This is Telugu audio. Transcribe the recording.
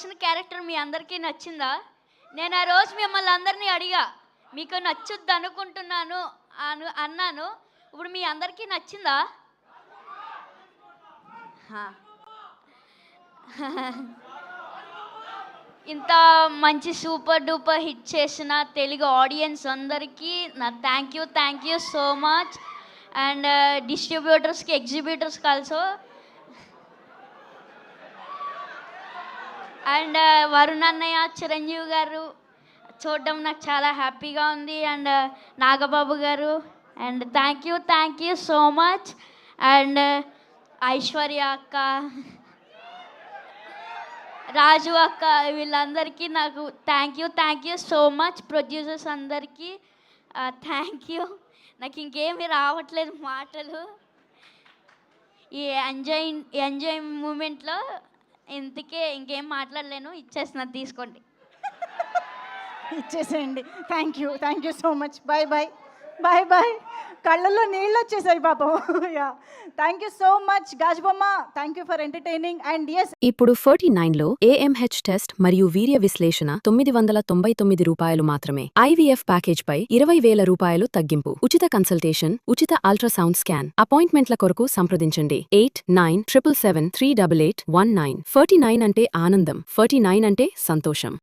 నచ్చిన క్యారెక్టర్ మీ అందరికీ నచ్చిందా? నేను ఆ రోజు మిమ్మల్ని అందరిని అడిగా. మీకు నచ్చుద్దనుకుంటున్నాను అన్నాను. ఇప్పుడు మీ అందరికీ నచ్చిందా? ఆ! ఇంత మంచి సూపర్ డూపర్ హిట్ చేసిన తెలుగు ఆడియన్స్ అందరికీ నా thank you so much. And డిస్ట్రిబ్యూటర్స్‌కి, ఎగ్జిబిటర్స్‌కి ఆల్సో. అండ్ వరుణ్ అన్నయ్య, చిరంజీవి గారు చూడడం నాకు చాలా హ్యాపీగా ఉంది. అండ్ నాగబాబు గారు and thank you so much. And Aishwarya అక్క, రాజు అక్క, వీళ్ళందరికీ నాకు thank you so much. Producers అందరికీ థ్యాంక్ యూ. నాకు ఇంకేమీ రావట్లేదు మాటలు. ఈ ఎంజాయ్ మూమెంట్లో ఇంకేం మాట్లాడలేను. ఇచ్చేస్తున్నా, తీసుకోండి. ఇచ్చేసేయండి. Thank you so much. Bye. కళ్ళల్లో నీళ్ళు వచ్చేసాయి పాపం. Yeah, thank you so much గాజుబొమ్మ. Thank you for entertaining. And yes, ఇప్పుడు 49లో AMH టెస్ట్ మరియు వీర్య విశ్లేషణ ₹999 మాత్రమే. IVF ప్యాకేజ్ పై ₹20,000 తగ్గింపు. ఉచిత కన్సల్టేషన్, ఉచిత అల్ట్రాసౌండ్ స్కాన్. అపాయింట్మెంట్ల కొరకు సంప్రదించండి 8977738819. 49 అంటే ఆనందం, 49 అంటే సంతోషం.